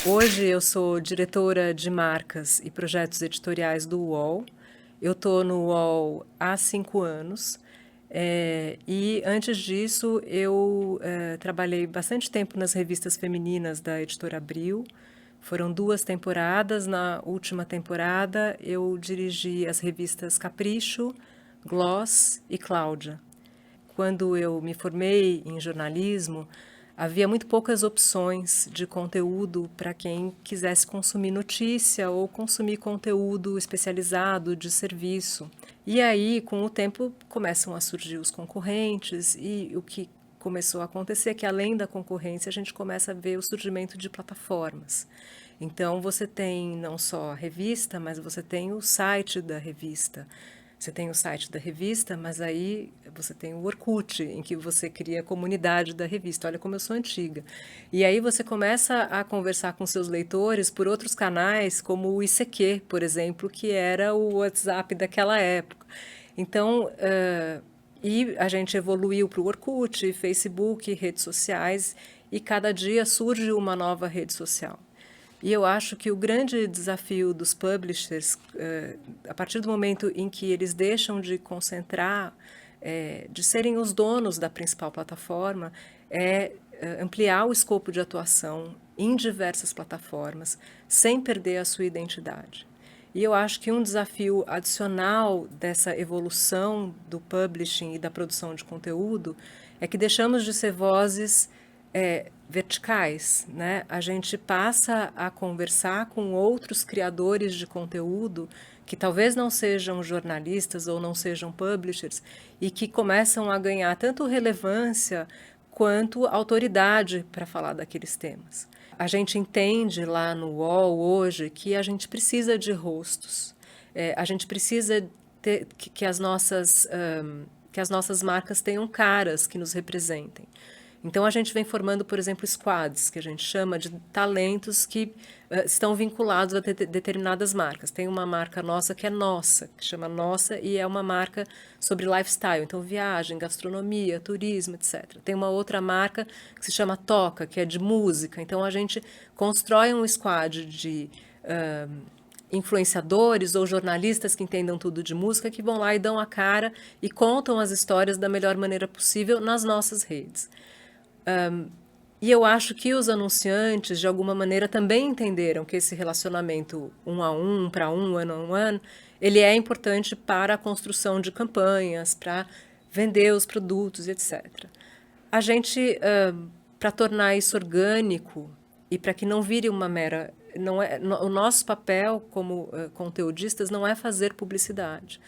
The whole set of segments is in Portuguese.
Hoje eu sou diretora de marcas e projetos editoriais do UOL. Eu estou no UOL há 5 anos. E antes disso eu trabalhei bastante tempo nas revistas femininas da Editora Abril. Foram 2 temporadas. Na última temporada eu dirigi as revistas Capricho, Gloss e Cláudia. Quando eu me formei em jornalismo, havia muito poucas opções de conteúdo para quem quisesse consumir notícia ou consumir conteúdo especializado de serviço. E aí, com o tempo, começam a surgir os concorrentes e o que começou a acontecer é que, além da concorrência, a gente começa a ver o surgimento de plataformas. Então, você tem não só a revista, mas você tem o site da revista. Você tem o site da revista, mas aí você tem o Orkut, em que você cria a comunidade da revista. Olha como eu sou antiga. E aí você começa a conversar com seus leitores por outros canais, como o ICQ, por exemplo, que era o WhatsApp daquela época. Então, e a gente evoluiu para o Orkut, Facebook, redes sociais, e cada dia surge uma nova rede social. E eu acho que o grande desafio dos publishers, a partir do momento em que eles deixam de concentrar, de serem os donos da principal plataforma, é ampliar o escopo de atuação em diversas plataformas, sem perder a sua identidade. E eu acho que um desafio adicional dessa evolução do publishing e da produção de conteúdo é que deixamos de ser vozes verticais, né? A gente passa a conversar com outros criadores de conteúdo que talvez não sejam jornalistas ou não sejam publishers e que começam a ganhar tanto relevância quanto autoridade para falar daqueles temas. A gente entende lá no UOL hoje que a gente precisa de rostos, a gente precisa ter, que que as nossas marcas tenham caras que nos representem. Então, a gente vem formando, por exemplo, squads, que a gente chama de talentos que estão vinculados a determinadas marcas. Tem uma marca nossa que é Nossa, que chama Nossa, e é uma marca sobre lifestyle, então viagem, gastronomia, turismo, etc. Tem uma outra marca que se chama Toca, que é de música. Então, a gente constrói um squad de influenciadores ou jornalistas que entendam tudo de música, que vão lá e dão a cara e contam as histórias da melhor maneira possível nas nossas redes. E eu acho que os anunciantes, de alguma maneira, também entenderam que esse relacionamento um a um, para um, one on one, ele é importante para a construção de campanhas, para vender os produtos, etc. A gente, para tornar isso orgânico e para que não vire uma mera... Não é, o nosso papel como conteudistas não é fazer publicidade,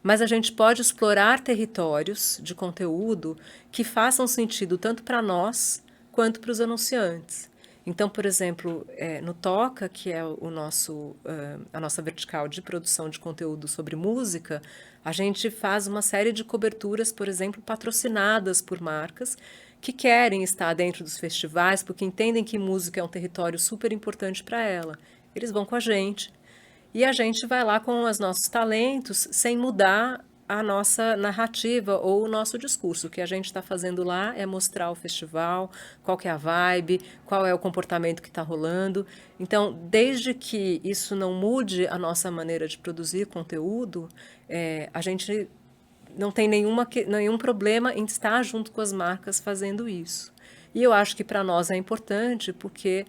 mas a gente pode explorar territórios de conteúdo que façam sentido tanto para nós quanto para os anunciantes. Então, por exemplo, no Toca, que é a nossa vertical de produção de conteúdo sobre música, a gente faz uma série de coberturas, por exemplo, patrocinadas por marcas que querem estar dentro dos festivais porque entendem que música é um território super importante para ela. Eles vão com a gente e a gente vai lá com os nossos talentos sem mudar a nossa narrativa ou o nosso discurso. O que a gente está fazendo lá é mostrar o festival, qual que é a vibe, qual é o comportamento que está rolando. Então, desde que isso não mude a nossa maneira de produzir conteúdo, a gente não tem nenhum problema em estar junto com as marcas fazendo isso. E eu acho que para nós é importante porque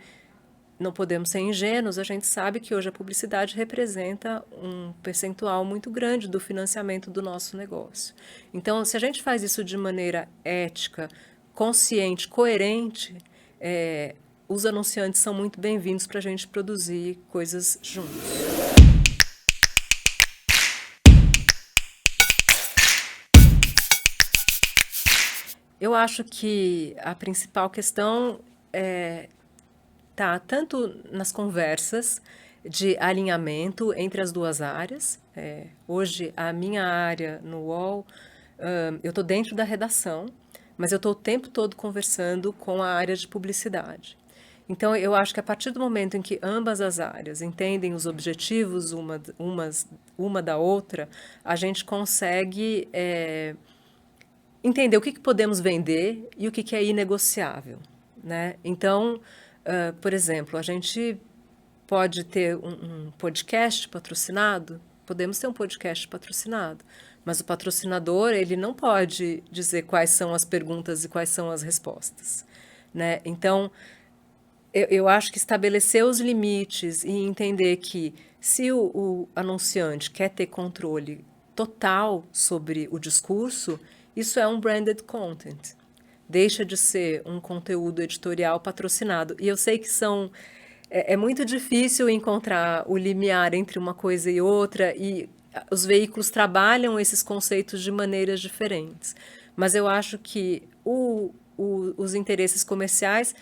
não podemos ser ingênuos, a gente sabe que hoje a publicidade representa um percentual muito grande do financiamento do nosso negócio. Então, se a gente faz isso de maneira ética, consciente, coerente, os anunciantes são muito bem-vindos para a gente produzir coisas juntos. Eu acho que a principal questão está tanto nas conversas de alinhamento entre as duas áreas. Hoje, a minha área no UOL, eu estou dentro da redação, mas eu estou o tempo todo conversando com a área de publicidade. Então, eu acho que a partir do momento em que ambas as áreas entendem os objetivos uma da outra, a gente consegue entender o que podemos vender e o que é inegociável, né? Então, Por exemplo, a gente pode ter um podcast patrocinado, podemos ter um podcast patrocinado, mas o patrocinador, ele não pode dizer quais são as perguntas e quais são as respostas, né? Então, eu acho que estabelecer os limites e entender que se o anunciante quer ter controle total sobre o discurso, isso é um branded content. Deixa de ser um conteúdo editorial patrocinado. E eu sei que é muito difícil encontrar o limiar entre uma coisa e outra, e os veículos trabalham esses conceitos de maneiras diferentes. Mas eu acho que os interesses comerciais,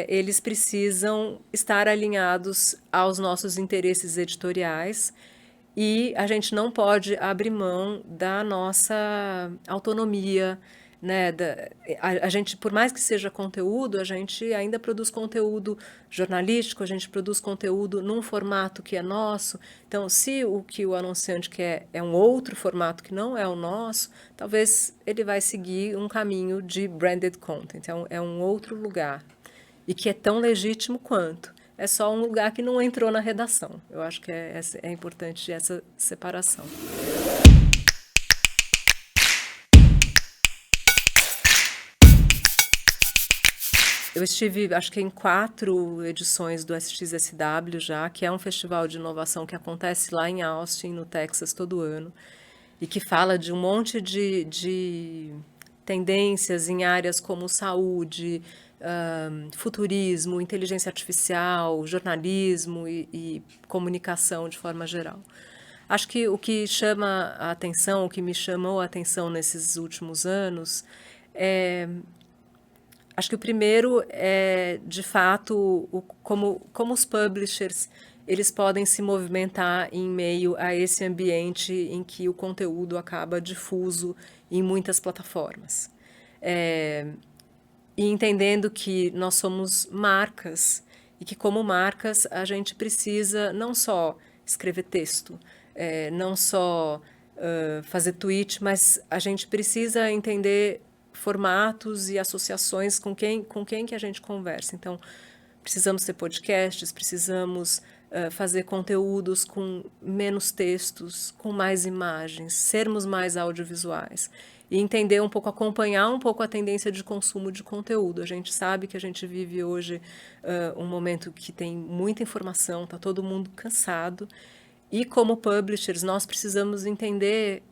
eles precisam estar alinhados aos nossos interesses editoriais, e a gente não pode abrir mão da nossa autonomia, né? A gente, por mais que seja conteúdo, a gente ainda produz conteúdo jornalístico, a gente produz conteúdo num formato que é nosso. Então, se o que o anunciante quer é um outro formato que não é o nosso, talvez ele vai seguir um caminho de branded content, é um outro lugar, e que é tão legítimo quanto. É só um lugar que não entrou na redação. Eu acho que é importante essa separação. Eu estive, acho que em 4 edições do SXSW já, que é um festival de inovação que acontece lá em Austin, no Texas, todo ano, e que fala de um monte de tendências em áreas como saúde, futurismo, inteligência artificial, jornalismo e comunicação de forma geral. Acho que o que chama a atenção, o que me chamou a atenção nesses últimos anos, é acho que o primeiro é, de fato, como os publishers eles podem se movimentar em meio a esse ambiente em que o conteúdo acaba difuso em muitas plataformas. E entendendo que nós somos marcas e que, como marcas, a gente precisa não só escrever texto, não só fazer tweet, mas a gente precisa entender formatos e associações com quem que a gente conversa. Então, precisamos ter podcasts, precisamos fazer conteúdos com menos textos, com mais imagens, sermos mais audiovisuais e entender um pouco, acompanhar um pouco a tendência de consumo de conteúdo. A gente sabe que a gente vive hoje um momento que tem muita informação, está todo mundo cansado, e como publishers nós precisamos entender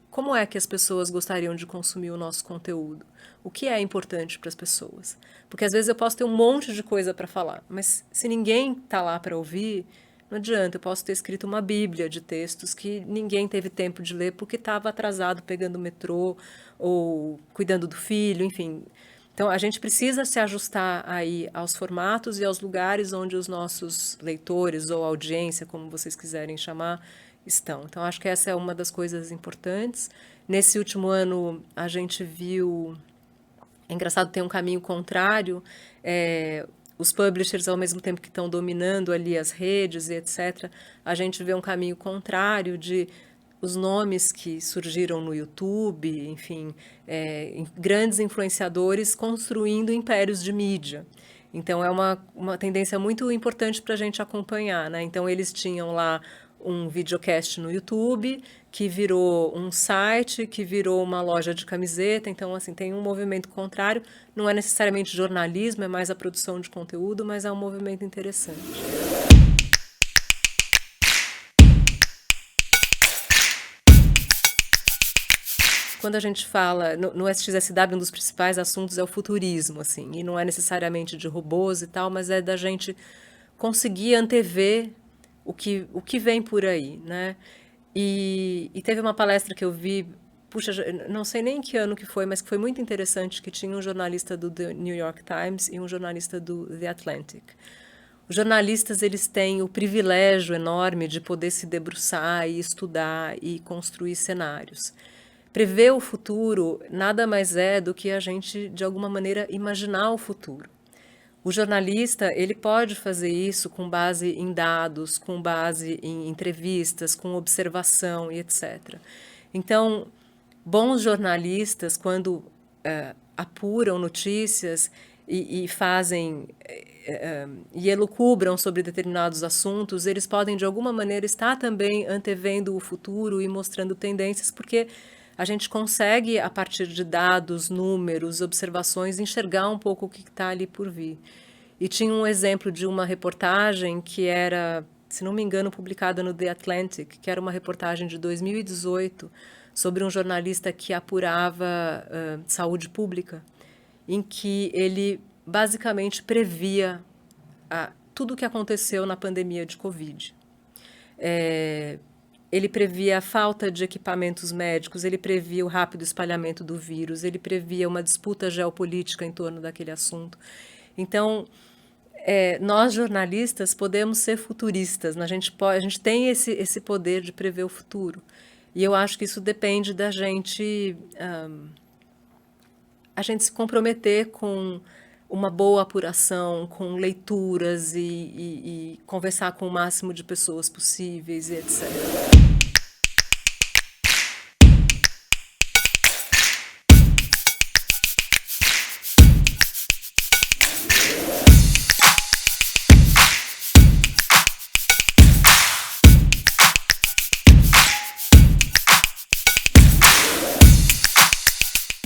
como é que as pessoas gostariam de consumir o nosso conteúdo, o que é importante para as pessoas. Porque às vezes eu posso ter um monte de coisa para falar, mas se ninguém está lá para ouvir, não adianta. Eu posso ter escrito uma bíblia de textos que ninguém teve tempo de ler porque estava atrasado pegando o metrô ou cuidando do filho, enfim. Então, a gente precisa se ajustar aí aos formatos e aos lugares onde os nossos leitores ou audiência, como vocês quiserem chamar, estão. Então, acho que essa é uma das coisas importantes. Nesse último ano, a gente viu... É engraçado ter um caminho contrário. Os publishers, ao mesmo tempo que estão dominando ali as redes e etc., a gente vê um caminho contrário de os nomes que surgiram no YouTube, enfim, grandes influenciadores construindo impérios de mídia. Então, é uma tendência muito importante para a gente acompanhar, né? Então, eles tinham lá um videocast no YouTube, que virou um site, que virou uma loja de camiseta. Então, assim, tem um movimento contrário. Não é necessariamente jornalismo, é mais a produção de conteúdo, mas é um movimento interessante. Quando a gente fala no SXSW, um dos principais assuntos é o futurismo, assim, e não é necessariamente de robôs e tal, mas é da gente conseguir antever o que vem por aí, né? E teve uma palestra que eu vi, puxa, não sei nem que ano que foi, mas que foi muito interessante, que tinha um jornalista do The New York Times e um jornalista do The Atlantic. Os jornalistas, eles têm o privilégio enorme de poder se debruçar e estudar e construir cenários. Prever o futuro nada mais é do que a gente, de alguma maneira, imaginar o futuro. O jornalista, ele pode fazer isso com base em dados, com base em entrevistas, com observação e etc. Então, bons jornalistas, quando apuram notícias, e fazem e elucubram sobre determinados assuntos, eles podem de alguma maneira estar também antevendo o futuro e mostrando tendências, porque a gente consegue, a partir de dados, números, observações, enxergar um pouco o que está ali por vir. E tinha um exemplo de uma reportagem que era, se não me engano, publicada no The Atlantic, que era uma reportagem de 2018 sobre um jornalista que apurava saúde pública, em que ele basicamente previa tudo o que aconteceu na pandemia de Covid. Ele previa a falta de equipamentos médicos, ele previa o rápido espalhamento do vírus, ele previa uma disputa geopolítica em torno daquele assunto. Então, nós jornalistas podemos ser futuristas, a gente tem esse poder de prever o futuro. E eu acho que isso depende da gente, a gente se comprometer com uma boa apuração, com leituras e conversar com o máximo de pessoas possíveis, e etc.